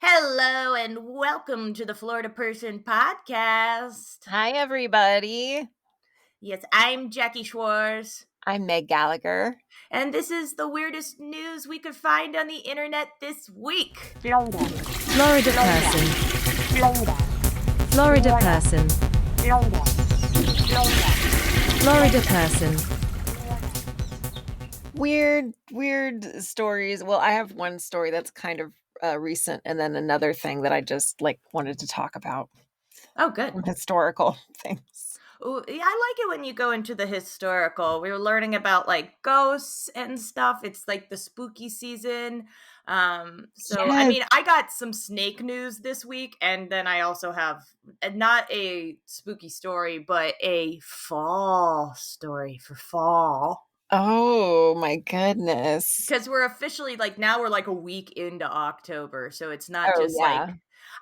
Hello and welcome to the Florida Person podcast. Hi, everybody. Yes, I'm Jackie Schwartz, I'm Meg Gallagher. and this is the weirdest news we could find on the internet this week. Florida person. Florida Florida person. Florida Florida person. Weird stories. Well, I have one story that's kind of recent, and then another thing that I just wanted to talk about. Oh, good. Some historical things. Ooh, yeah, I like it when you go into the historical. We were learning about like ghosts and stuff. It's like the spooky season. Yes. I got some snake news this week, and then I also have not a spooky story, but a fall story for fall. Oh my goodness. Because we're officially now we're like a week into October, so it's not Oh just yeah.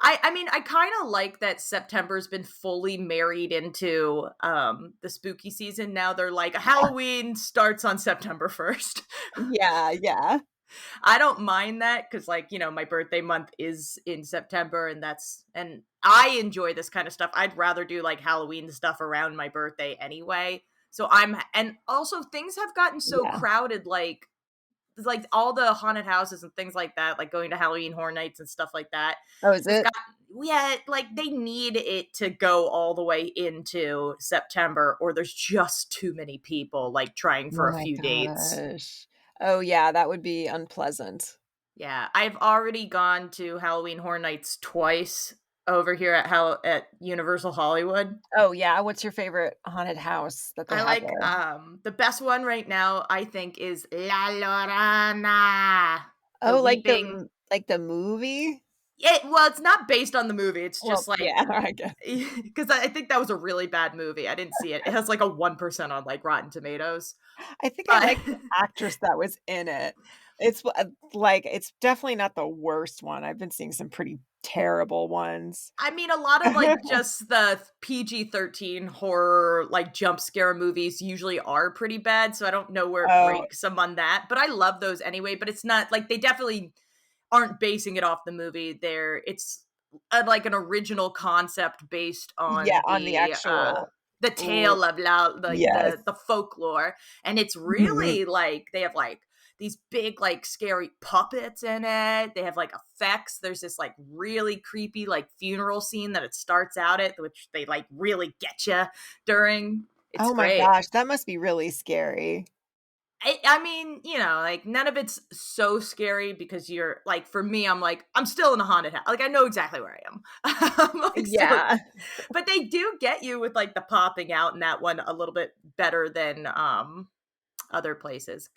I kind of like that September's been fully married into the spooky season. Now they're like Halloween starts on September 1st. Yeah. I don't mind that because my birthday month is in September, and I enjoy this kind of stuff. I'd rather do like Halloween stuff around my birthday anyway. And also things have gotten so Yeah. crowded, like all the haunted houses and things like that, like going to Halloween Horror Nights and stuff like that. Oh, is it? They need it to go all the way into September, or there's just too many people like trying for Oh a my few dates. gosh. Oh yeah, that would be unpleasant. Yeah, I've already gone to Halloween Horror Nights twice over here at Universal Hollywood. Oh yeah, what's your favorite haunted house that they I have like there? the best one right now, I think, is La Llorona. The Oh, weeping. like the movie? Well, it's not based on the movie. It's Well, just like yeah, I guess. because I think that was a really bad movie. I didn't see it. It has like a 1% on like Rotten Tomatoes. I think I But like the actress that was in it. It's definitely not the worst one. I've been seeing some pretty terrible ones. I mean, a lot of like just the PG-13 horror like jump scare movies usually are pretty bad, so I don't know where it Oh, breaks them on that. But I love those anyway. But it's not like they definitely aren't basing it off the movie. It's like an original concept based yeah, on on the actual the l tale of yes. the folklore, and it's Mhm. really like they have like these big like scary puppets in it. They have like effects. There's this like really creepy like funeral scene that it starts out at, which they like really get you during. It's Oh my great. gosh, that must be really scary. I mean, like none of it's so scary because you're like, for me, I'm like, I'm still in a haunted house. Like, I know exactly where I am. I'm like, still, Yeah. but they do get you with like the popping out in that one a little bit better than other places.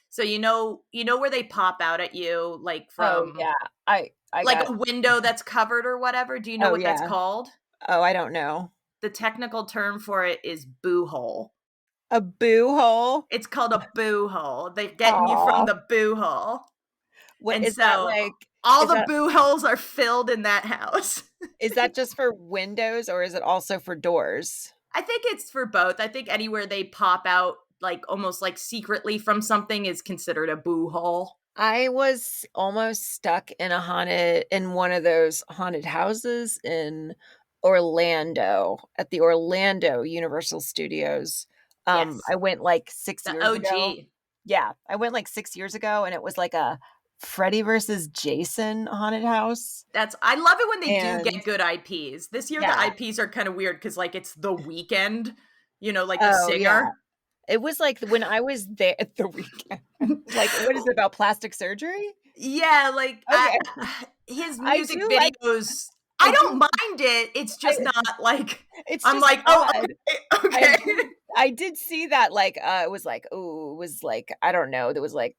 So you know where they pop out at you, like Oh, from yeah. I like got a window that's covered or whatever. Do you know Oh, what that's yeah. called? Oh, I don't know. The technical term for it is boo hole. A boo hole? It's called a boo hole. They're getting you from Aw. the boo hole. What And is that so like? all Is the that boo holes are filled in that house. Is that just for windows or is it also for doors? I think it's for both. I think anywhere they pop out like almost like secretly from something is considered a boo hole. I was almost stuck in one of those haunted houses in Orlando at the Orlando Universal Studios. Yes. I went like 6 The years ago. OG. Yeah, I went like 6 years ago and it was like a Freddy versus Jason haunted house. I love it when they do And get good IPs. This year the yeah. IPs are kind of weird because like it's The Weekend, like the Oh, yeah. singer. It was like when I was there at the weekend. Like, what is it about plastic surgery? Yeah, like Okay. his I music do like videos. I I don't do mind it. It's I just not like it's I'm just like, oh, odd. okay, I okay. did I did see that, like, it was like, oh, it was like, I don't know, there was, like,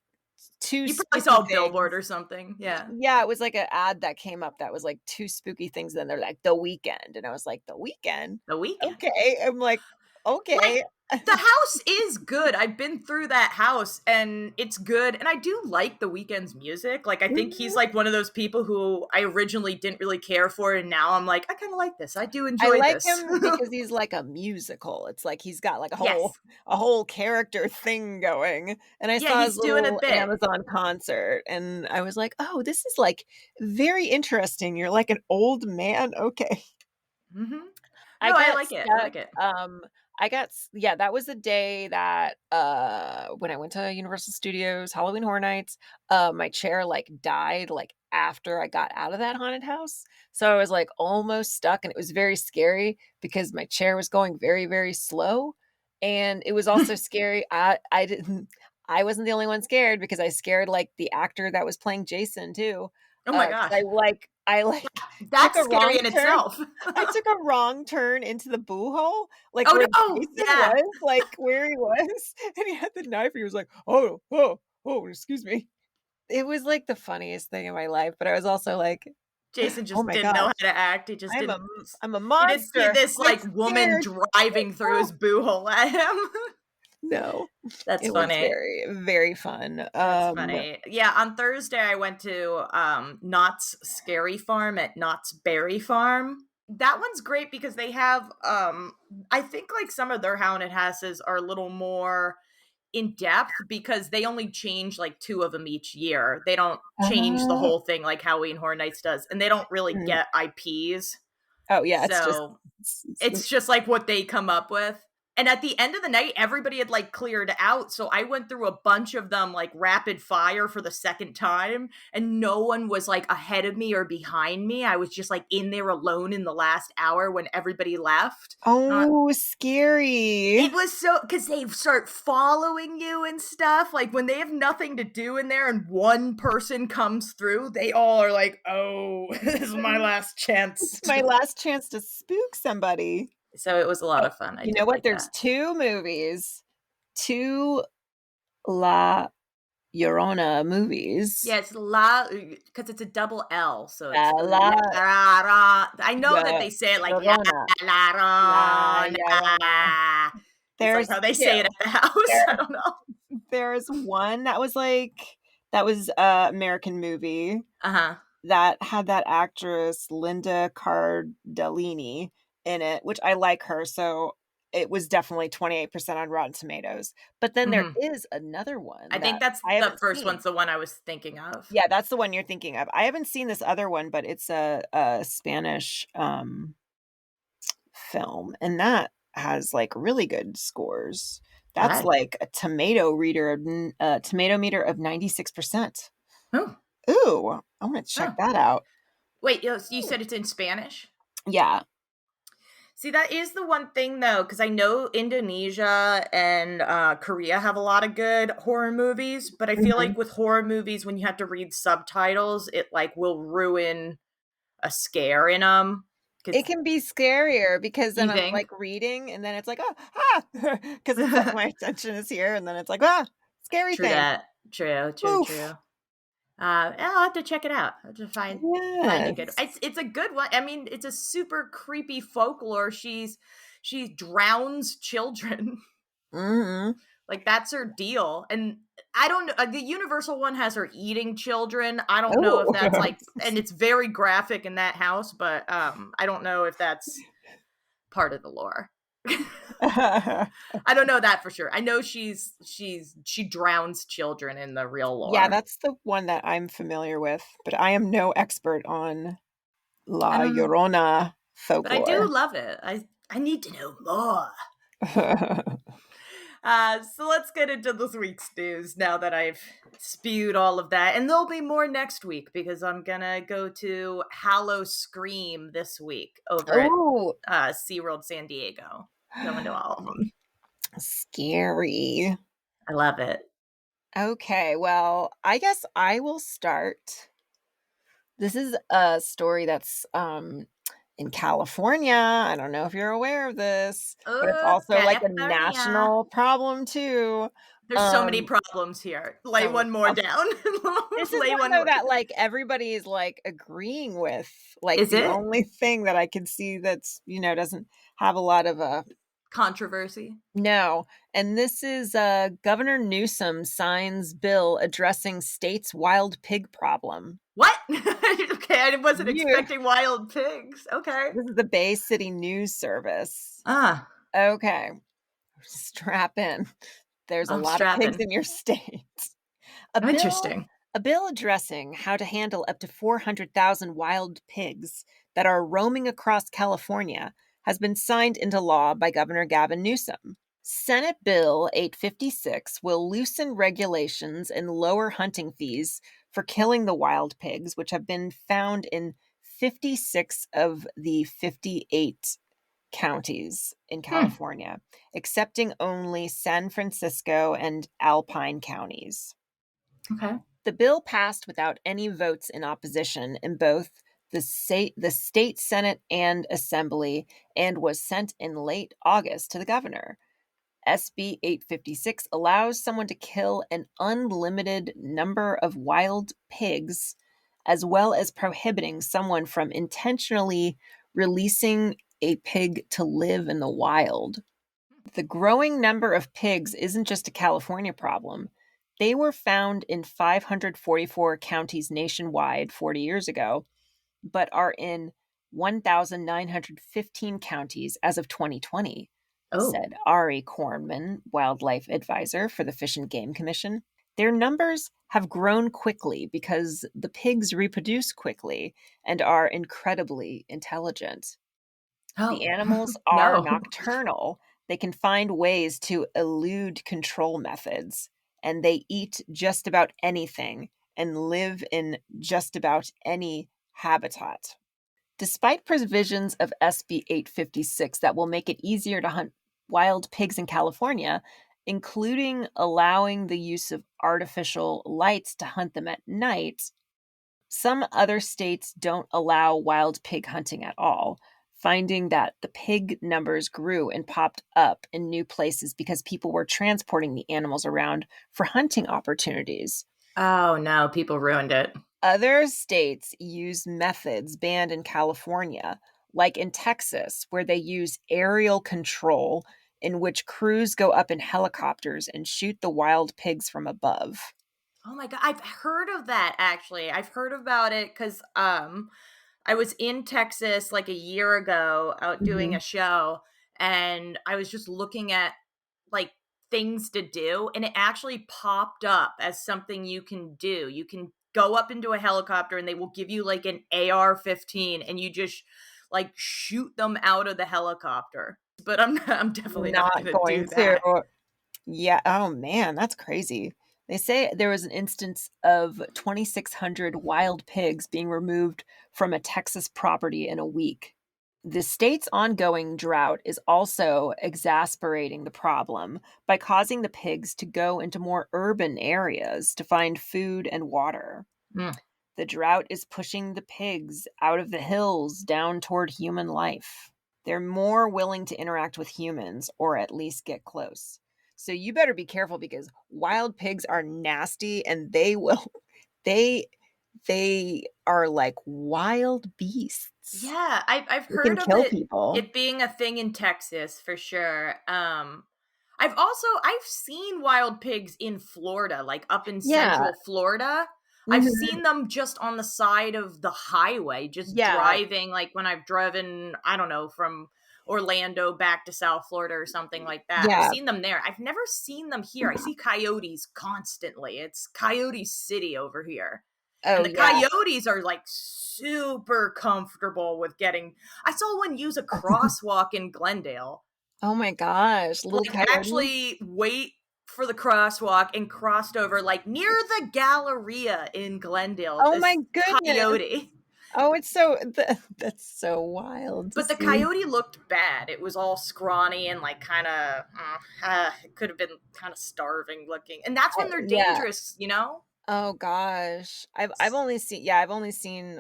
2 You probably spooky saw a billboard things. or something. Yeah. Yeah, it was like an ad that came up that was, like, 2 spooky things, then they're like, "The weekend," and I was like, "The weekend? The Weekend. Okay." I'm like, Like "Okay." The house is good. I've been through that house and it's good. And I do like The Weeknd's music. Like, I think he's like one of those people who I originally didn't really care for. And now I'm like, I kind of like this. I do I enjoy like this. him because he's like a musical. It's like he's got like Yes. a whole character thing going. And I Yeah, saw his he's doing a little bit. Amazon concert and I was like, "Oh, this is like very interesting. You're like an old man." Okay. Hmm. I No, I got like it. I stuck, like it. yeah, that was the day that, when I went to Universal Studios Halloween Horror Nights, my chair, like, died, like, after I got out of that haunted house, so I was, like, almost stuck, and it was very scary because my chair was going very, very slow, and it was also scary. I wasn't the only one scared because I scared, like, the actor that was playing Jason too, Oh my 'cause gosh. I, took That's a scary wrong in turn. itself. I took a wrong turn into the boo hole, like, Oh where no. Jason Yeah. was, like, where he was, and he had the knife, and he was like, "Oh, oh, oh, excuse me." It was, like, the funniest thing in my life, but I was also like, Jason "Oh just my didn't know how gosh, to act. He just I'm a didn't. m I'm a He didn't see monster. this I'm like woman scared." driving through Oh, his boo hole at him. no. That's It was funny. very, very fun. That's funny. Yeah, on Thursday I went to Knott's Scary Farm at Knott's Berry Farm. That one's great because they have I think like some of their haunted houses are a little more in depth because they only change like two of them each year. They don't change the Uh, whole thing like Halloween Horror Nights does, and they don't really mm. get IPs. Oh, yeah, So it's it's just like what they come up with. And at the end of the night, everybody had like cleared out. So I went through a bunch of them like rapid fire for the second time, and no one was like ahead of me or behind me. I was just like in there alone in the last hour when everybody left. oh, scary. It was so because they start following you and stuff. Like when they have nothing to do in there and one person comes through, they all are like, "Oh, this is my last chance." It's my last chance to spook somebody. So it was a lot Oh, of fun. I you know did what? like There's that. 2 movies, 2 La Llorona movies. Yeah, it's la because it's a double L, so it's La la ra. I know that Yo they say it like la Llorona, la La Llorona. ra. It's like There's how they 2. say it at the house. There I don't know. there's one that was a American movie Uh-huh. that had that actress Linda Cardellini in it, which I like her, so it was definitely 28% on Rotten Tomatoes. But then there Mhm. is another one I think that that's I the haven't first seen. one's the one I was thinking of. Yeah, that's the one you're thinking of. I haven't seen this other one, but it's a Spanish, film, and that has, like, really good scores. That's Right. like a tomato meter of 96%. Oh. Ooh, I wanna check Oh. that out. Wait, you said it's in Spanish? Yeah. See, that is the one thing though, because I know Indonesia and Korea have a lot of good horror movies, but I feel Mhm. like with horror movies, when you have to read subtitles, it like will ruin a scare in them. It Because can be scarier because then you I'm, think like, reading, and then it's like, "Oh, ah," because it's like my attention is here, and then it's like, "Ah, scary true thing." that, true, true, Oof. true. I'll have to check it out. I'll have to find a good. Yes. It's a good one. I mean, it's a super creepy folklore. She drowns children. Mhm. Like that's her deal. And I don't know. The Universal one has her eating children. I don't know if Oh. that's like, and it's very graphic in that house, but I don't know if that's part of the lore. I don't know that for sure. I know she drowns children in the real Yeah, lore. that's the one that I'm familiar with, but I am no expert on La Um, Llorona but I do folklore. love it. I need to know more. So let's get into this week's news now that I've spewed all of that. And there'll be more next week because I'm gonna go to Hallow Scream this week over at Oh, SeaWorld San Diego. Going to all of them. scary. I love it. Okay, well, I guess I will start. This is a story that's, in California. I don't know if you're aware of this, but it's Oh, also, like, a California. national problem too. There's so many Um, problems here. Lay so many one more prob down. This is Lay one one though more. that, like, everybody is, like, agreeing with. Like, Is the it? only thing that I can see that's, doesn't have a lot of, controversy? No. And this is Governor Newsom signs bill addressing state's wild pig problem. What? Okay, I wasn't You. expecting wild pigs. Okay. This is the Bay City News Service. Ah, Okay. Strap in. There's a I'm lot of pigs strapping. in your state. A bill Interesting. a bill addressing how to handle up to 400,000 wild pigs that are roaming across California has been signed into law by Governor Gavin Newsom. Senate Bill 856 will loosen regulations and lower hunting fees for killing the wild pigs, which have been found in 56 of the 58 counties in Hmm. California, excepting only San Francisco and Alpine counties. Okay. The bill passed without any votes in opposition in both the state Senate and Assembly and was sent in late August to the governor. SB 856 allows someone to kill an unlimited number of wild pigs, as well as prohibiting someone from intentionally releasing a pig to live in the wild. The growing number of pigs isn't just a California problem. They were found in 544 counties nationwide 40 years ago, but are in 1,915 counties as of 2020, Oh. said Ari Kornman, wildlife advisor for the Fish and Game Commission. Their numbers have grown quickly because the pigs reproduce quickly and are incredibly intelligent. The Oh. animals are No. nocturnal. They can find ways to elude control methods, and they eat just about anything and live in just about any habitat. Despite provisions of SB 856 that will make it easier to hunt wild pigs in California, including allowing the use of artificial lights to hunt them at night, some other states don't allow wild pig hunting at all, finding that the pig numbers grew and popped up in new places because people were transporting the animals around for hunting opportunities. Oh no, people ruined it. Other states use methods banned in California, like in Texas, where they use aerial control, in which crews go up in helicopters and shoot the wild pigs from above. Oh my god, I've heard of that actually. I've heard about it cuz I was in Texas like a year ago out doing Mhm. a show, and I was just looking at like things to do, and it actually popped up as something you can do. You can go up into a helicopter and they will give you like an AR-15 and you just like shoot them out of the helicopter. But I'm definitely not Not going to going do to. that. Yeah. Oh man, that's crazy. They say there was an instance of 2,600 wild pigs being removed from a Texas property in a week. The state's ongoing drought is also exacerbating the problem by causing the pigs to go into more urban areas to find food and water. Mm. The drought is pushing the pigs out of the hills down toward human life. They're more willing to interact with humans or at least get close. So you better be careful because wild pigs are nasty and they will they they are like wild beasts. Yeah, I've They can heard of kill it people. it being a thing in Texas for sure. I've seen wild pigs in Florida, like up in Yeah. central Florida. I've Mhm. seen them just on the side of the highway, just Yeah. driving like when I've driven, I don't know, from Orlando back to South Florida or something like that. I've Yeah. seen them there. I've never seen them here. I see coyotes constantly. It's Coyote City over here. And Oh the yeah. coyotes are like super comfortable with getting. I saw one use a crosswalk in Glendale. Oh my gosh, little Like coyotes. actually wait for the crosswalk and crossed over like near the Galleria in Glendale. Oh my This goodness. coyote. Oh, it's so that's so wild to But the see. coyote looked bad. It was all scrawny and like kind of it could have been kind of starving looking. And that's when they're Yeah. dangerous, you know? Oh gosh. I've only seen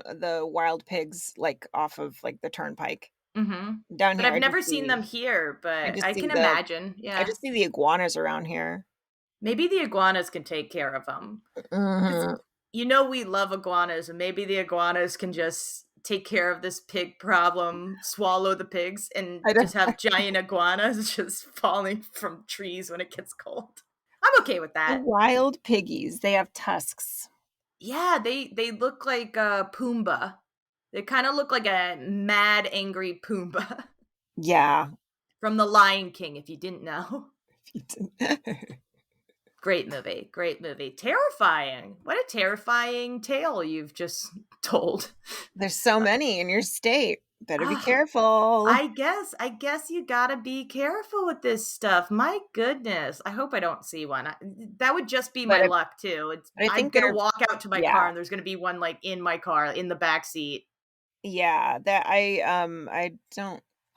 the wild pigs like off of like the turnpike. Mhm. Down But here I've never seen them here, I but just I see can the imagine. I Yeah. just see the iguanas around here. Maybe the iguanas can take care of them. 'Cause Mhm. you know we love iguanas, and maybe the iguanas can just take care of this pig problem, swallow the pigs, and I just don't. have giant iguanas just falling from trees when it gets cold. I'm okay with The that. wild piggies, they have tusks. Yeah, they look like Pumbaa. They kind of look like a mad, angry Pumbaa Yeah. from The Lion King. If you didn't know, great movie, great movie. Terrifying. What a terrifying tale you've just told. There's so many in your state. Better be Oh, careful. I guess you gotta be careful with this stuff. My goodness. I hope I don't see one. That would just be But my I, luck too. but I I'm think gonna they're, walk out to my car yeah. and there's gonna be one like in my car in the back seat. Yeah, that I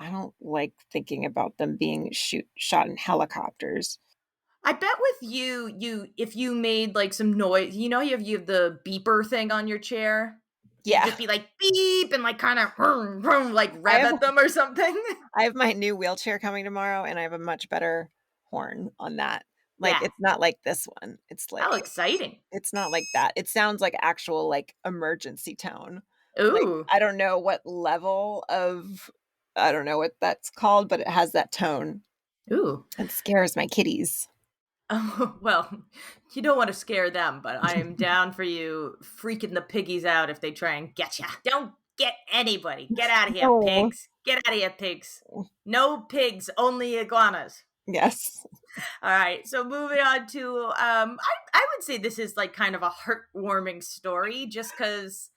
don't like thinking about them being shot in helicopters. I bet with you if you made like some noise, you have the beeper thing on your chair. You'd Yeah. just be like beep and like kind of like I rev have at them or something. I have my new wheelchair coming tomorrow and I have a much better horn on that. Like Yeah. it's not like this one. It's like How exciting. it's not like that. It sounds like actual like emergency tone. Like Ooh. I don't know what level of I don't know what that's called, but it has that tone. Ooh. It scares my kitties. Oh, well, you don't want to scare them, but I am down for you freaking the piggies out if they try and get you. Don't get anybody. Get out of here, Oh, pigs. Get out of here, pigs. No pigs, only iguanas. yes. All right, so moving on to I would say this is like kind of a heartwarming story just cuz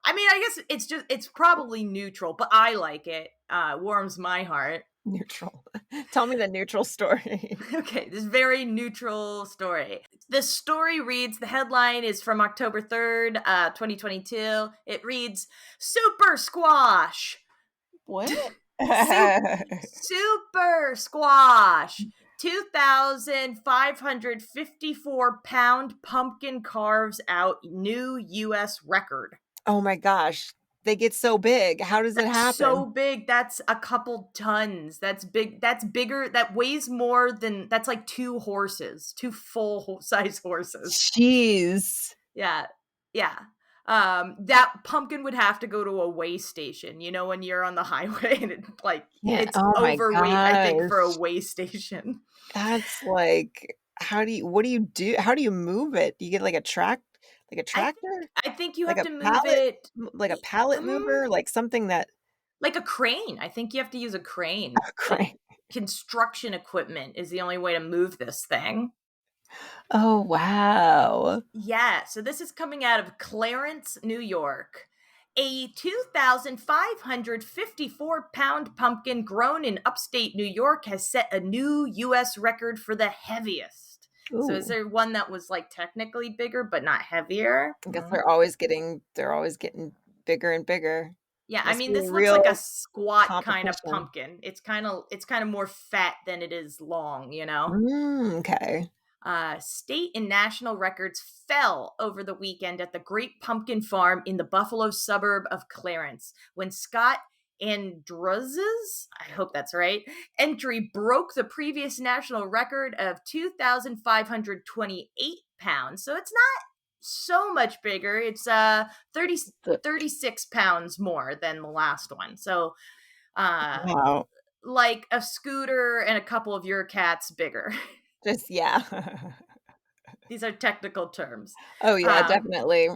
I mean, I guess it's probably neutral, but I like it. Warms my heart. Neutral. Tell me the neutral story. Okay, this very neutral story. The story reads, the headline is from October 3rd, 2022. It reads, Super Squash. What? Super Squash. 2,554-pound pumpkin carves out new U.S. record. Oh my gosh. They get so big. How does it That's so happen? big. That's a couple tons. That's big. That's bigger. That weighs more than, that's like two horses, two full size horses. Jeez. Yeah. Yeah. That pumpkin would have to go to a weigh station, when you're on the highway and Yeah. it's Oh my overweight, I think, for a gosh. weigh station. That's like what do you do? How do you move it? Do you get like a I think tractor? I think you Like have a to move pallet it like a y- pallet um, mover? Like something that like a crane. I think you have to use a crane. Like crane. construction equipment is the only way to move this thing. Oh wow. Yeah, so this is coming out of Clarence, New York. A 2,554-pound pumpkin grown in upstate New York has set a new U.S. record for the heaviest. So is Ooh. there one that was like technically bigger but not heavier? I guess they're always getting bigger and bigger. Yeah, I Must mean be a this looks like a real squat kind of competition. pumpkin. It's kind of more fat than it is long. Okay. State and national records fell over the weekend at the Great Pumpkin Farm in the Buffalo suburb of Clarence when Scott Andruz's, I hope that's right, entry broke the previous national record of 2,528 pounds. So it's not so much bigger. It's 30, The 36 pounds more than the last one. So uh, wow. like a scooter and a couple of your cats bigger. Just yeah. These are technical terms. Oh, yeah, Um, definitely.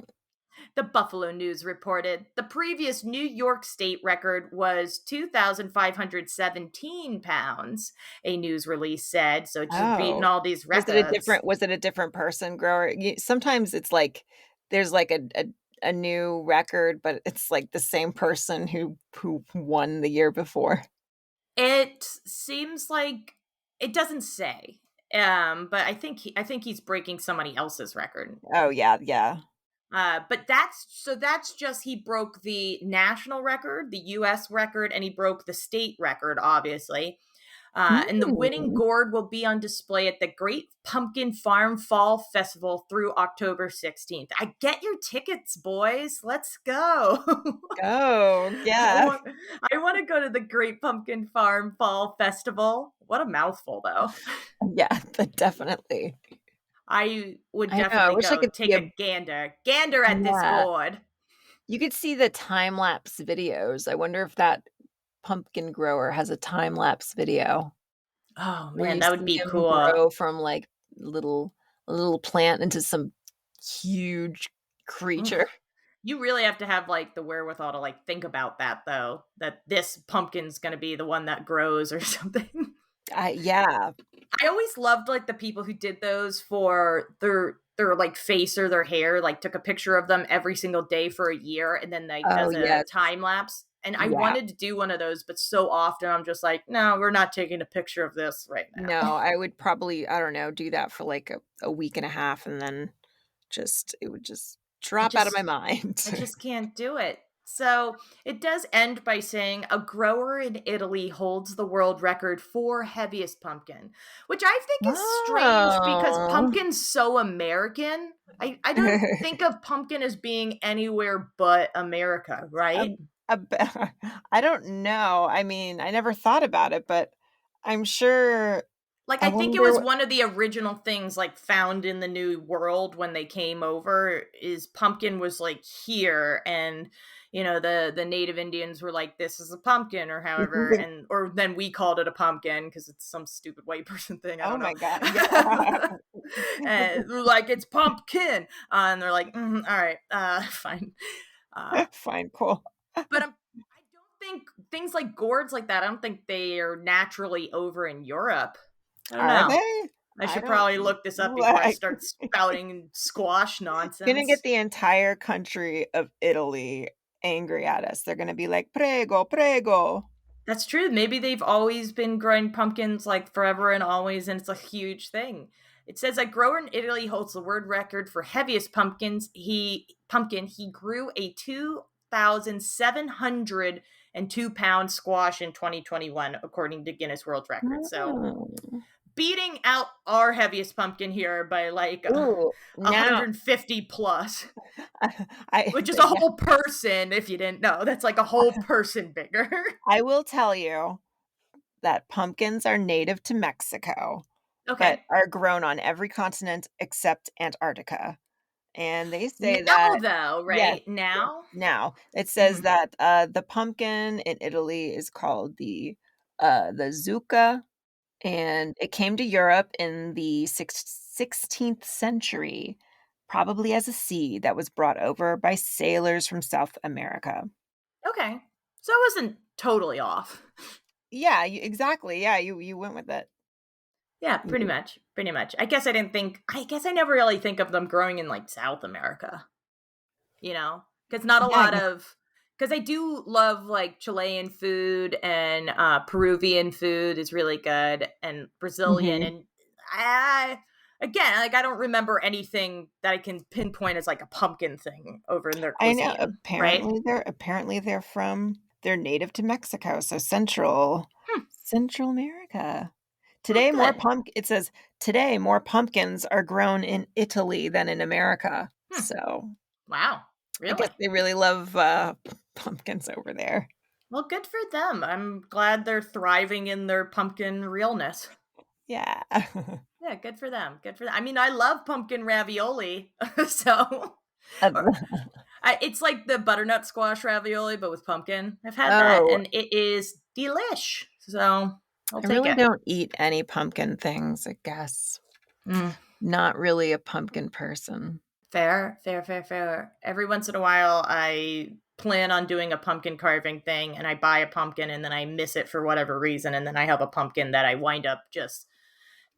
the Buffalo News reported the previous New York state record was 2,517 pounds, a news release said. So just beating Oh. all these Was it a records. different was it a different person grower? Sometimes it's like there's like a new record, but it's like the same person who won the year before. It seems like it doesn't say. But I think he's breaking somebody else's record. Oh, yeah, yeah. But that's just he broke the national record, the U.S. record, and he broke the state record, obviously. And the winning Hmm. gourd will be on display at the Great Pumpkin Farm Fall Festival through October 16th. I get your tickets, boys. Let's go. Oh, I yeah. want I want to go to the Great Pumpkin Farm Fall Festival. What a mouthful, though. Yeah, definitely. I would I know, I definitely wish I go could see take a a gander. Gander at this yeah. gourd. You could see the time-lapse videos. I wonder if that pumpkin grower has a time-lapse video Oh where man, you that would see be him cool. grow from, like, little a little plant into some huge Oof. creature. You really have to have like the wherewithal to like think about that though, that this pumpkin's gonna be the one that grows or something. Yeah. I always loved like the people who did those for their like face or their hair, like took a picture of them every single day for a year and then like Oh, does a yes. time lapse. And I Yeah. wanted to do one of those, but so often I'm just like, no, we're not taking a picture of this right now. No, I would probably, I don't know, do that for, like, a week and a half, and then it would just I drop out of my just mind. I just can't do it. So it does end by saying a grower in Italy holds the world record for heaviest pumpkin, which I think is strange because Oh. pumpkin's so American. I don't think of pumpkin as being anywhere but America, right? Um, a be I don't know. I mean, I never thought about it, but I'm sure Like, I I think it wonder was what one of the original things, like, found in the New World when they came over is pumpkin was, like, here, and, the Native Indians were like, "This is a pumpkin," or however, and or then we called it a pumpkin because it's some stupid white person thing, I Oh don't know. my god, yeah. And we're like, "It's pumpkin," and they're like, "Mhm, alright, fine." Uh, Fine, cool. but I don't think things like gourds like that, I don't think they are naturally over in Europe. I don't Are know. they? I I should don't probably look this up before I like start spouting squash gonna get nonsense. the entire country of Italy angry at us. They're gonna be like, "Prego, prego." That's true. Maybe they've always been growing pumpkins like forever and always, and it's a huge thing. It says a grower in Italy holds the world record for heaviest pumpkins. He grew a 2,702-pound squash in 2021, according to Guinness World Records. So Oh. beating out our heaviest pumpkin here by like Ooh, now 150 plus. I Which is a yeah, whole person, if you didn't know. That's like a whole person bigger. I will tell you that pumpkins are native to Mexico, but Okay. are grown on every continent except Antarctica. And they say Now that though, yes, right? yes, Now? now it says Mhm. that, the pumpkin in Italy is called the zucca, and it came to Europe in the 16th century, probably as a seed that was brought over by sailors from South America. Okay. So I wasn't totally off. Yeah, exactly, yeah, you went with it. Yeah, pretty You much, pretty much. I guess I never really think of them growing in, like, South America, because not a yeah, lot of because I do love, like, Chilean food and, Peruvian food is really good, and Brazilian, mhm. and I again, like, I don't remember anything that I can pinpoint as, like, a pumpkin thing over in their I know, cuisine, right? they're native to Mexico, so Hmm, Central America. well, Today, more good. pump it says, "Today, more pumpkins are grown in Italy than in America." Hmm, So, wow, I guess really? they really love, pumpkins over there. Well, good for them. I'm glad they're thriving in their pumpkin realness. Yeah. Yeah, good for them. Good for them. I mean, I love pumpkin ravioli, so Uh, or it's like the butternut squash ravioli, but with pumpkin. I've had that, oh, and it is delish. So I'll I take really it. don't eat any pumpkin things, I guess. Mm, Not really a pumpkin person. fair, fair, fair, fair. Every once in a while, I plan on doing a pumpkin carving thing, and I buy a pumpkin, and then I miss it for whatever reason, and then I have a pumpkin that I wind up just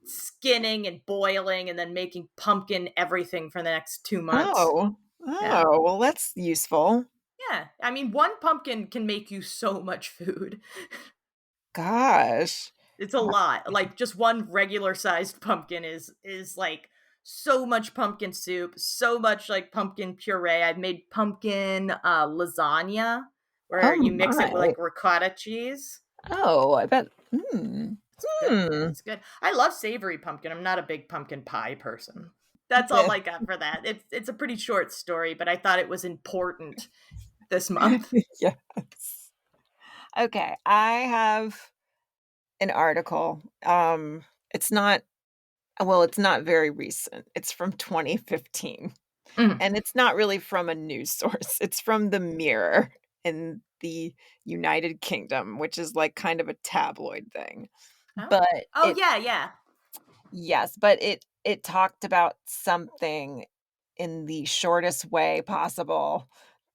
skinning and boiling, and then making pumpkin everything for the next 2 months. Oh. Yeah. Oh, well, that's useful. Yeah, I mean, one pumpkin can make you so much food. Gosh. It's a lot. Like just one regular sized pumpkin is like so much pumpkin soup, so much like pumpkin puree. I've made pumpkin lasagna Oh where you mix it with my. like ricotta cheese. Oh, I bet It's good. hmm. It's good. I love savory pumpkin. I'm not a big pumpkin pie person. That's Yeah. all I got for that. It's a pretty short story, but I thought it was important this month. Yes. Okay, I have an article. It's not well, it's not very recent. It's from 2015. Mhm. And it's not really from a news source. It's from the Mirror in the United Kingdom, which is like kind of a tabloid thing. Oh. But Oh, it yeah, yeah. yes, but it talked about something in the shortest way possible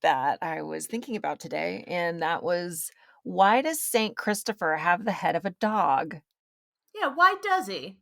that I was thinking about today, and that was, why does Saint Christopher have the head of a dog? Yeah, why does he?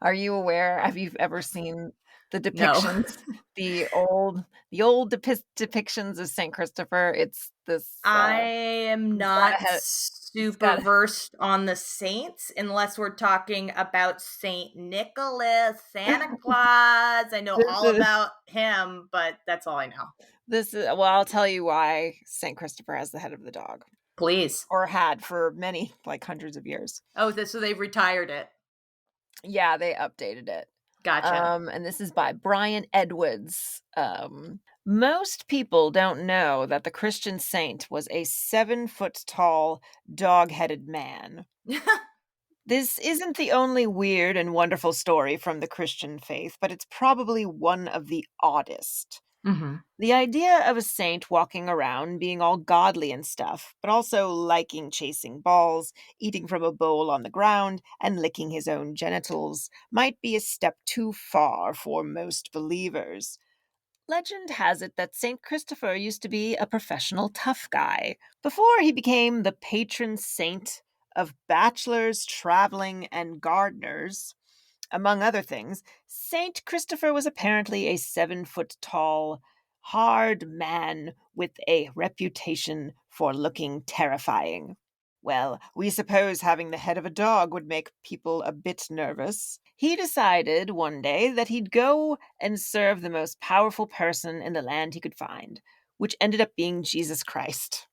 Are you aware? Have you ever seen the No. depictions? The old depictions of Saint Christopher? It's this, I am he's got a not head he's super got versed on the saints unless we're talking about Saint Nicholas, Santa Claus. I know this all is about him, but that's all I know. this is well, I'll tell you why Saint Christopher has the head of the dog, Please. or had for many, like, hundreds of years. Oh, so they've retired it. Yeah, they updated it. Gotcha. And this is by Brian Edwards. Most people don't know that the Christian saint was a 7-foot tall, dog-headed man. This isn't the only weird and wonderful story from the Christian faith, but it's probably one of the oddest. Hmm. The idea of a saint walking around being all godly and stuff, but also liking chasing balls, eating from a bowl on the ground, and licking his own genitals might be a step too far for most believers. Legend has it that St. Christopher used to be a professional tough guy before he became the patron saint of bachelors, traveling, and gardeners. Among other things, Saint Christopher was apparently a 7-foot tall, hard man with a reputation for looking terrifying. Well, we suppose having the head of a dog would make people a bit nervous. He decided one day that he'd go and serve the most powerful person in the land he could find, which ended up being Jesus Christ.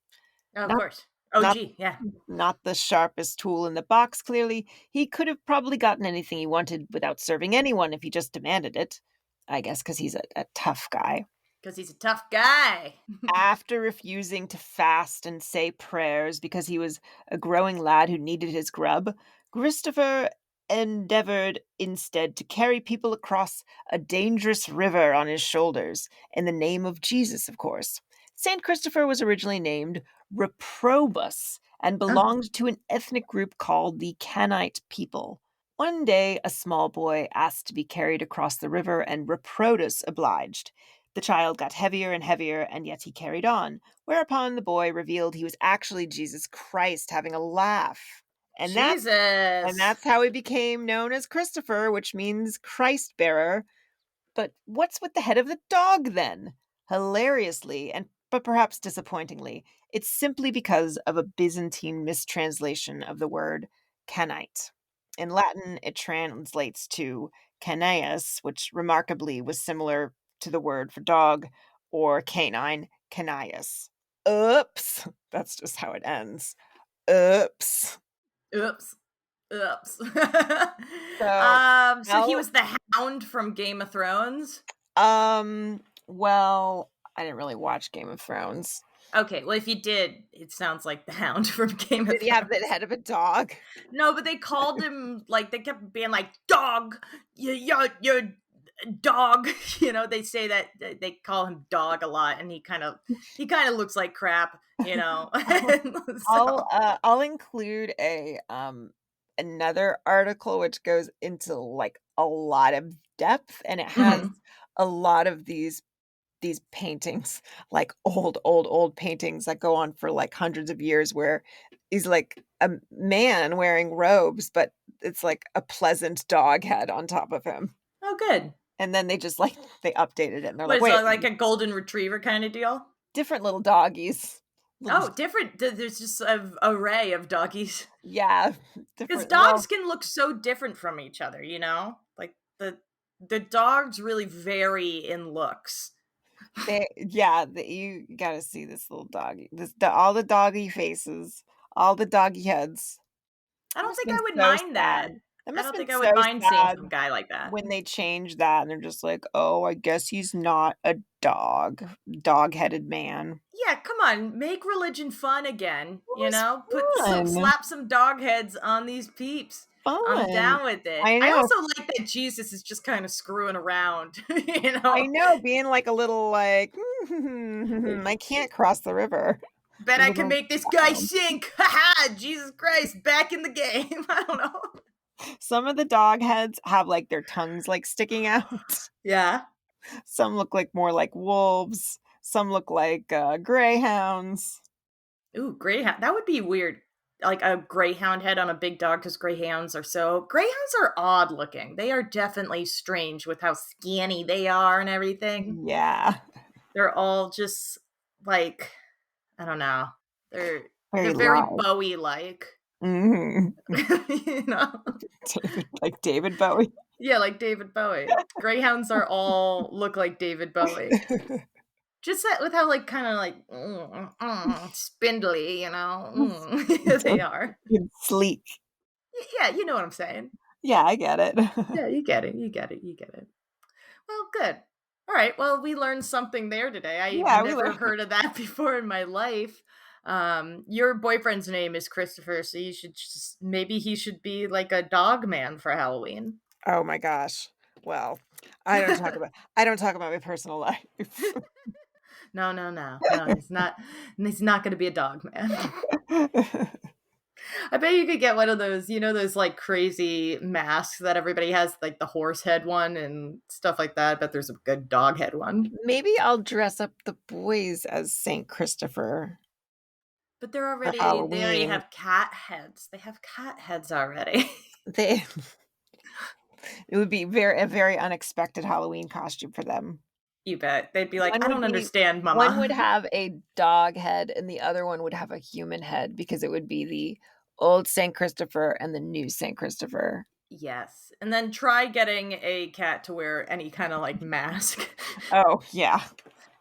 Oh, of Not course. Oh, not gee, yeah. not the sharpest tool in the box, clearly. He could have probably gotten anything he wanted without serving anyone if he just demanded it. I guess because he's a tough guy. Because he's a tough guy. After refusing to fast and say prayers because he was a growing lad who needed his grub, Christopher endeavored instead to carry people across a dangerous river on his shoulders, in the name of Jesus, of course. St. Christopher was originally named Reprobus and Oh, belonged to an ethnic group called the Canaanite people. One day, a small boy asked to be carried across the river, and Reprobus obliged. The child got heavier and heavier, and yet he carried on, whereupon the boy revealed he was actually Jesus Christ having a laugh. And Jesus. that's how he became known as Christopher, which means Christ bearer. But what's with the head of the dog then? Hilariously, and but perhaps disappointingly, it's simply because of a Byzantine mistranslation of the word canite. In Latin, it translates to canaeus, which remarkably was similar to the word for dog, or canine, canius. Oops! That's just how it ends. Oops. Oops. Oops. So, So he how was the Hound from Game of Thrones. Well, I didn't really watch Game of Thrones. Okay, well, if you did, it sounds like the Hound from Game of Did he have the Thrones. head of a dog? No, but they called him like they kept being like dog, you dog. They say that they call him dog a lot, and he kind of looks like crap. So. I'll include another article which goes into like a lot of depth, and it has Mhm. a lot of these paintings, like old paintings that go on for like hundreds of years, where he's like a man wearing robes, but it's like a pleasant dog head on top of him. Oh, good. And then they just like they updated it and they're What like, is it wait, like a golden retriever kind of deal? different little doggies. Little Oh, different. There's just an array of doggies. yeah, Because different dogs well, can look so different from each other, Like the dogs really vary in looks. you gotta see this little doggy. All the doggy faces, all the doggy heads. I That don't must think have I been would so mind sad. that. That I must don't have think been I so would mind seeing sad some guy like that. when they changed that and they're just like, "Oh, I guess he's not a dog. Dog-headed man." Yeah, come on, make religion fun again, It was Put some fun. slap some dog heads on these peeps. I'm fun. down with it. I I know. also like that Jesus is just kind of screwing around, you I know? know, being like a little like, I can't cross the river. Bet I can Little make this guy child. sink. Ha ha! Jesus Christ, back in the game. I don't know. Some of the dog heads have like their tongues like sticking out. Yeah. Some look like more like wolves. Some look like greyhounds. Ooh, greyhound. That would be weird. Like a greyhound head on a big dog, because greyhounds are odd looking. They are definitely strange with how skinny they are and everything. Yeah, They're all just like, I don't know. They're very they're very live. Bowie like. Mhm. You know? David Bowie. Yeah, like David Bowie. Greyhounds are all look like David Bowie. Just that with how like kind of like spindly, you know. They are. Sleek. Yeah, you know what I'm saying. Yeah, I get it. Yeah, you get it. You get it. You get it. Well, good. All right. Well, we learned something there today. I've Yeah, we never learned. heard of that before in my life. Your boyfriend's name is Christopher, so you should just maybe he should be like a dog man for Halloween. Oh my gosh. Well, I don't talk about my personal life. No, no, no, no. He's not. He's not going to be a dog man. I bet you could get one of those, you know, those like crazy masks that everybody has, like the horse head one and stuff like that. I bet there's a good dog head one. Maybe I'll dress up the boys as Saint Christopher But for they already Halloween. have cat heads. They have cat heads already. They it would be a very unexpected Halloween costume for them. You bet. They'd be like, One I would don't be understand, one would mama. have a dog head and the other one would have a human head because it would be the old Saint Christopher and the new Saint Christopher. Yes. And then try getting a cat to wear any kind of like mask. Oh, yeah.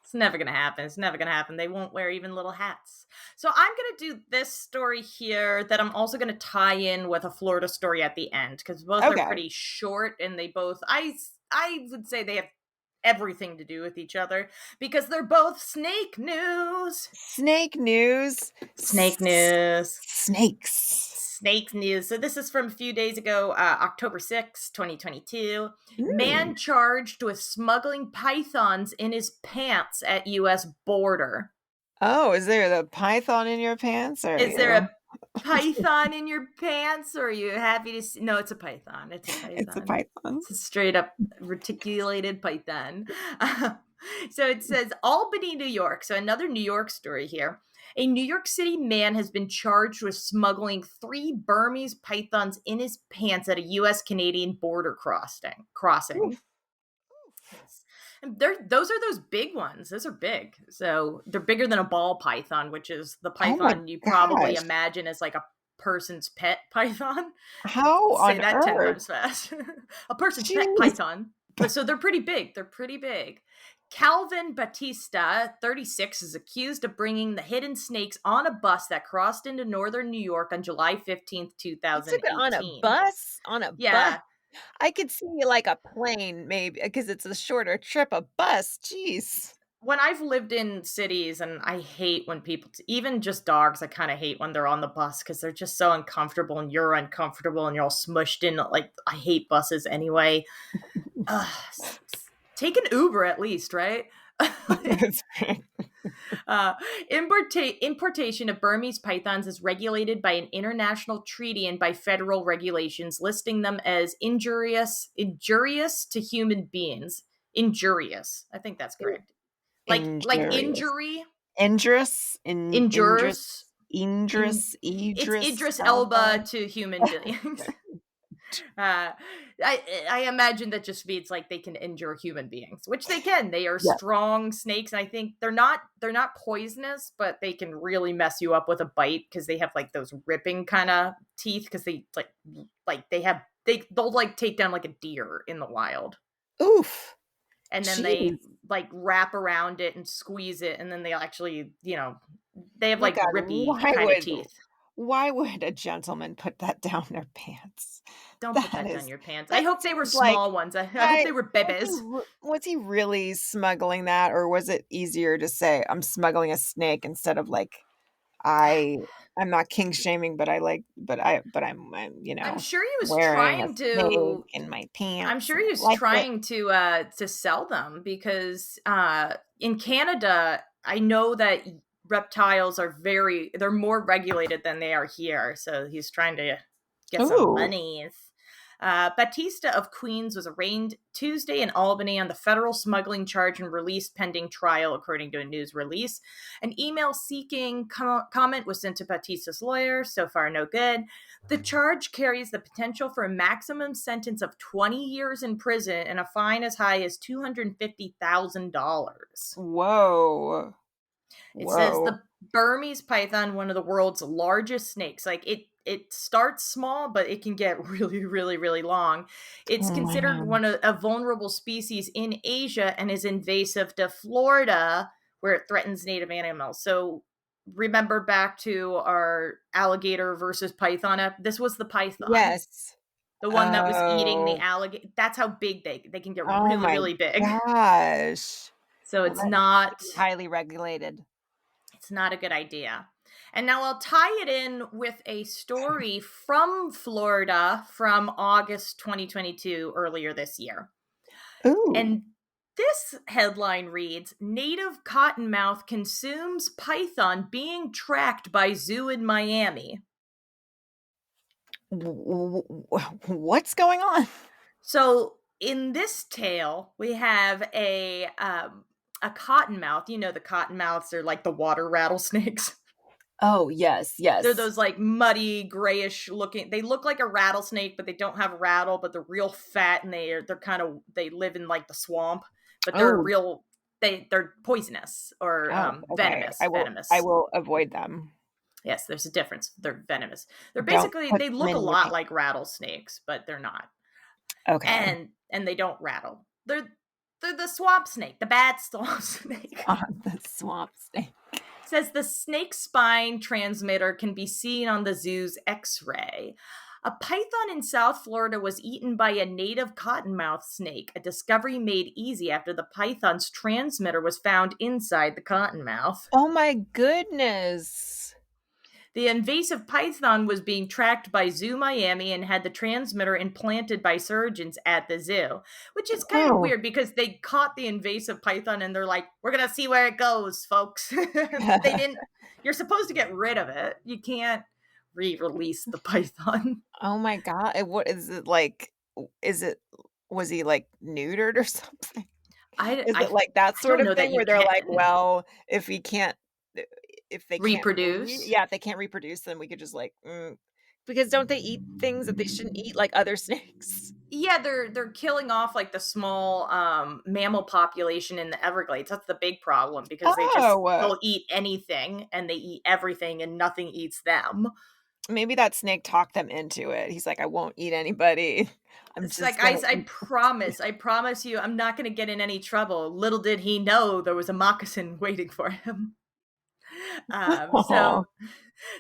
It's never going to happen. It's never going to happen. They won't wear even little hats. So I'm going to do this story here that I'm also going to tie in with a Florida story at the end because both are Okay. pretty short and they both, I would say they have everything to do with each other because they're both snake news. Snake news. Snake news. Snakes. Snake news. So this is from a few days ago, October 6th, 2022. Man Mm. charged with smuggling pythons in his pants at U.S. border. Oh, is there the python in your pants? Or Is there a python in your pants, or are you happy to see? No, it's a python. It's a It's a python. python. It's a straight up reticulated python. So it says Albany, New York. So another New York story here. A New York City man has been charged with smuggling 3 Burmese pythons in his pants at a U.S. Canadian border crossing. Oof. Yes. And those are those big ones. Those are big. So they're bigger than a ball python, which is the Oh my python you probably gosh. imagine as like a person's pet python. How Say on that 10 earth? times fast. A person's pet Jeez. python. But so they're pretty big. They're pretty big. Calvin Batista, 36, is accused of bringing the hidden snakes on a bus that crossed into northern New York on July 15th, He took it on a 2018. bus? On a bus? Yeah. I could see like a plane maybe because it's a shorter trip. A bus, jeez. When I've lived in cities, and I hate when people, even just dogs, I kind of hate when they're on the bus because they're just so uncomfortable and you're uncomfortable and you're all smushed in. Like, I hate buses anyway. Take an Uber at least, right? That's right. Uh, importation of Burmese pythons is regulated by an international treaty and by federal regulations, listing them as injurious to human beings. Injurious, I think that's correct. Like Injurious. injury, Injurious. injures. It's Idris Idris Elba. Elba to human beings. Uh, I imagine that just means like they can injure human beings, which they can. They are Yeah. strong snakes, and I think they're not poisonous, but they can really mess you up with a bite because they have like those ripping kind of teeth because they they'll like take down like a deer in the wild, Oof. and then Jeez. they like wrap around it and squeeze it, and then they actually they have My like God, rippy kind of teeth. why would a gentleman put that down their pants? Don't put that down your pants. I hope they were small ones. I hope they were bebes. Was he really smuggling that, or was it easier to say I'm smuggling a snake instead of like I'm not kink shaming, but I'm I'm sure he was wearing a trying snake to in my I'm pants sure and he I was like it. trying to sell them because in Canada, I know that reptiles are they're more regulated than they are here. So he's trying to get some Ooh. monies. Batista of Queens was arraigned Tuesday in Albany on the federal smuggling charge and released pending trial, according to a news release. An email seeking comment was sent to Batista's lawyer. So far, no good. The charge carries the potential for a maximum sentence of 20 years in prison and a fine as high as $250,000. Whoa. It says Whoa. the Burmese python, one of the world's largest snakes. Like it starts small, but it can get really, really, really long. It's Oh considered man. one of a vulnerable species in Asia and is invasive to Florida, where it threatens native animals. So remember back to our alligator versus python this was the python, Yes. the one that was eating the Oh. alligator. That's how big they can get, Oh really, my really big. gosh. So Well, it's that needs to not be highly regulated. it's not a good idea. And now I'll tie it in with a story from Florida from August 2022, earlier this year. Ooh. And this headline reads: Native cottonmouth consumes python being tracked by zoo in Miami. What's going on? So in this tale, we have a cottonmouth. You know, the cottonmouths are like the water rattlesnakes. Oh, yes, They're yes. those like muddy grayish looking. They look like a rattlesnake, but they don't have a rattle. But they're real fat, and they're kind of, they live in like the swamp. But they're Oh, real. They're poisonous or oh, okay. venomous. I Venomous. will avoid them. Yes, there's a difference. They're venomous. They're Don't basically, put they them look a in your lot pants. like rattlesnakes, but they're not. Okay. And they don't rattle. They're the swamp snake, the bad swamp snake. On the swamp snake. Says the snake spine transmitter can be seen on the zoo's X-ray. A python in South Florida was eaten by a native cottonmouth snake, a discovery made easy after the python's transmitter was found inside the cottonmouth. Oh my goodness. The invasive python was being tracked by Zoo Miami and had the transmitter implanted by surgeons at the zoo, which is kind of Oh. weird because they caught the invasive python and they're like, we're going to see where it goes, folks. They didn't, you're supposed to get rid of it. You can't re-release the python. Oh my god. What is it like? Is it was he like neutered or something? I, Is I, it like that I sort don't of know that thing you where they're like, can well, if he can't uh, if they can't breed, reproduce. yeah, if they can't reproduce, then we could just like because don't they eat things that they shouldn't eat like other snakes? Yeah, they're killing off like the small mammal population in the Everglades. That's the big problem because Oh, they'll eat anything and they eat everything and nothing eats them. maybe that snake talked them into it. He's like, I won't eat anybody. I'm It's just like gonna I eat. I promise you, I'm not going to get in any trouble. Little did he know there was a moccasin waiting for him. So Oh,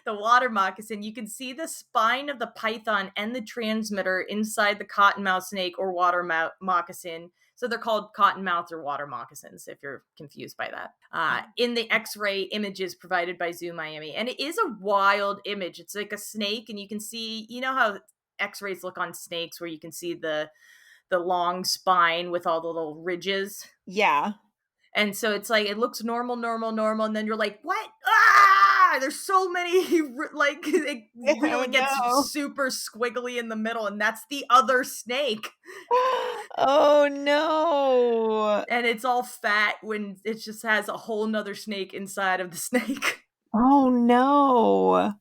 the water moccasin, you can see the spine of the python and the transmitter inside the cottonmouth snake or water moccasin. So they're called cottonmouth or water moccasins if you're confused by that. In the X-ray images provided by Zoo Miami. And it is a wild image. It's like a snake and you can see, you know how X-rays look on snakes where you can see the long spine with all the little ridges. yeah. And so it's like it looks normal, normal, normal, and then you're like, "What? Ah!" There's so many like it Oh really gets no. super squiggly in the middle, and that's the other snake. Oh no. And it's all fat when it just has a whole nother snake inside of the snake. Oh no.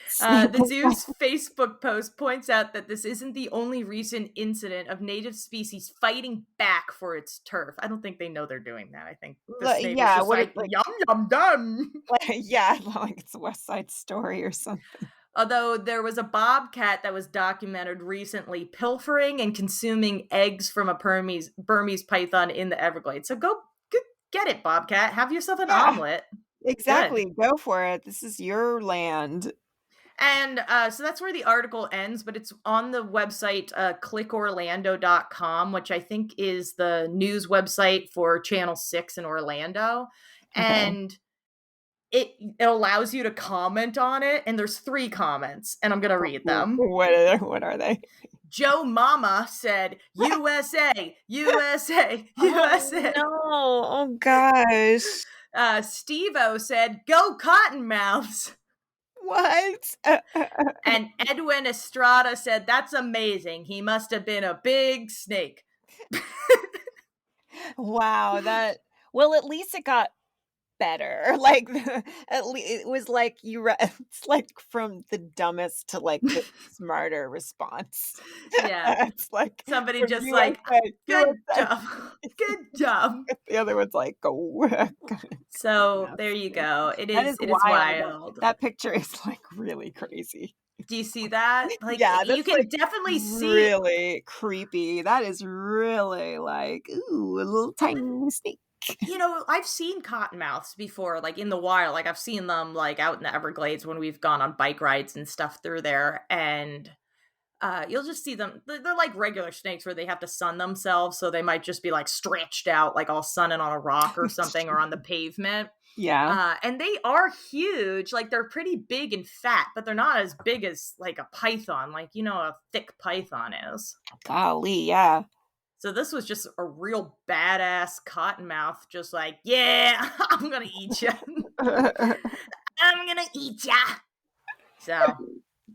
Snake The zoo's Facebook post points out that this isn't the only recent incident of native species fighting back for its turf. I don't think they know they're doing that. I think this neighbor's Yeah, just what if like, like yum, yum, dum. yeah, like it's a West Side Story or something. Although there was a bobcat that was documented recently pilfering and consuming eggs from a Burmese python in the Everglades. So go get it, bobcat. Have yourself an Yeah, omelet. Good. exactly. Go for it. This is your land. And so that's where the article ends, but it's on the website clickorlando.com, which I think is the news website for Channel 6 in Orlando. Okay. And it allows you to comment on it, and there's 3 comments, and I'm gonna read them. What are they? Joe Mama said, USA, USA, USA. No. Oh gosh. Steve-O said, go Cottonmouths. What? And Edwin Estrada said, that's amazing. He must have been a big snake. Wow, well, at least it got better. Like at least it was like it's like from the dumbest to like the smarter response. Yeah. It's like Somebody from just like, USA, good USA. job. Good job. The other one's like, go. So there you go. It That is wild. wild. That picture is like really crazy. Do you see that? Like, Yeah, you that's, can like, definitely see. Really creepy. That is really like, ooh, a little tiny snake. You know, I've seen cottonmouths before, like in the wild. Like I've seen them like out in the Everglades when we've gone on bike rides and stuff through there, and you'll just see them. They're like regular snakes where they have to sun themselves, so they might just be like stretched out, like all sunning on a rock or something, or on the pavement. Yeah. And they are huge. Like they're pretty big and fat, but they're not as big as like a python, like you know a thick python is. Golly, yeah. So this was just a real badass cottonmouth, just like, yeah, I'm gonna eat you. I'm gonna eat ya. So,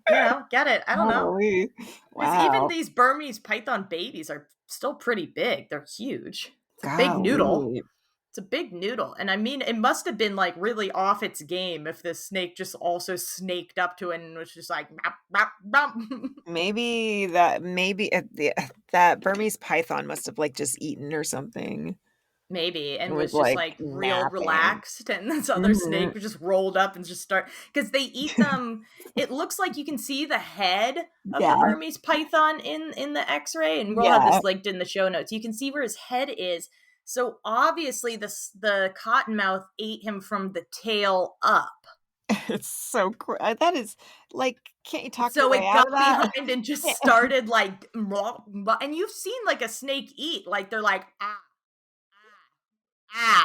you know, get it. I don't know. Golly. 'Cause even Wow. these Burmese python babies are still pretty big. They're huge. It's a big noodle. Golly. It's a big noodle. And I mean, it must have been like really off its game if this snake just also snaked up to it and was just like, bop, bop, bop. Maybe that Burmese python must have like just eaten or something. Maybe, and It was was, just like, real napping. relaxed, and this other snake just rolled up and just because they eat them. It looks like you can see the head of Yeah. the Burmese python in the X-ray, and we'll have this linked in the show notes. You can see where his head is. So obviously, the cottonmouth ate him from the tail up. It's so that is like, can't you talk So your it way out got of that? behind and just started like, and you've seen like a snake eat, like they're like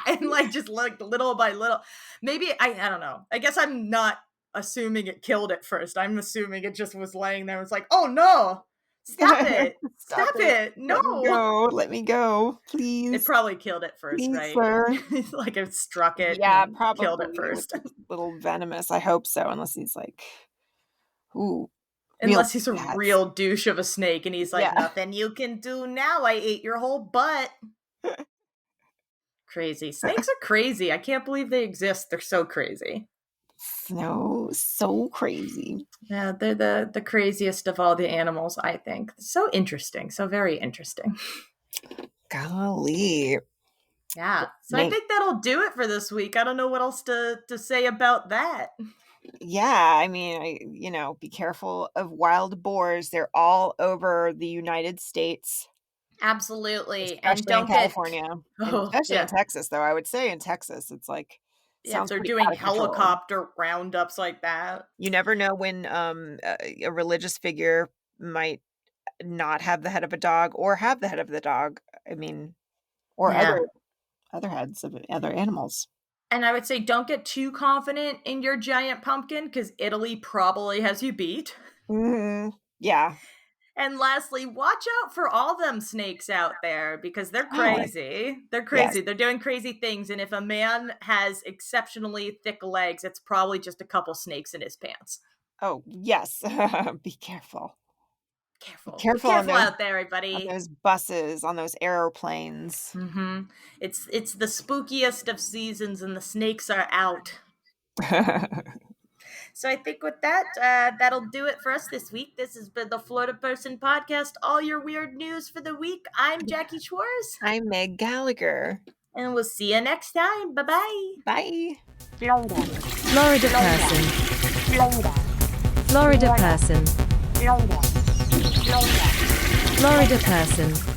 and like just like little by little. Maybe I don't know. I guess I'm not assuming it killed it first. I'm assuming it just was laying there and was like, oh no, stop it. Stop it. No. Let me go, please. It probably killed it first, Please, right? sir. Like it struck it. Yeah, and probably killed it first. It was a little venomous. I hope so, unless he's like, ooh. Unless he's a bats. real douche of a snake and he's like, Yeah. nothing you can do now. I ate your whole butt. Crazy. Snakes are crazy. I can't believe they exist. They're so crazy. No, so crazy. Yeah, they're the craziest of all the animals, I think. So interesting. So very interesting. Golly. Yeah. So I think that'll do it for this week. I don't know what else to say about that. Yeah, I mean, be careful of wild boars. They're all over the United States. Absolutely. Especially And don't in California. Especially in Texas, though. I would say in Texas, it's like, yeah, if they're pretty doing out of control. helicopter roundups like that. You never know when a religious figure might not have the head of a dog or have the head of the dog. I mean, or other heads of other animals. And I would say don't get too confident in your giant pumpkin because Italy probably has you beat. Mm-hmm. Yeah. And lastly, watch out for all them snakes out there because they're crazy. They're crazy. Yes. They're doing crazy things. And if a man has exceptionally thick legs, it's probably just a couple snakes in his pants. Oh, yes. Be careful. Careful. Be careful out there, everybody. On those buses, on those airplanes. Mm-hmm. It's the spookiest of seasons and the snakes are out. So I think with that, that'll do it for us this week. This has been the Florida Person Podcast, all your weird news for the week. I'm Jackie Schwartz. I'm Meag Gallagher. And we'll see you next time. Bye-bye. Bye. Florida person. Florida person. Florida person.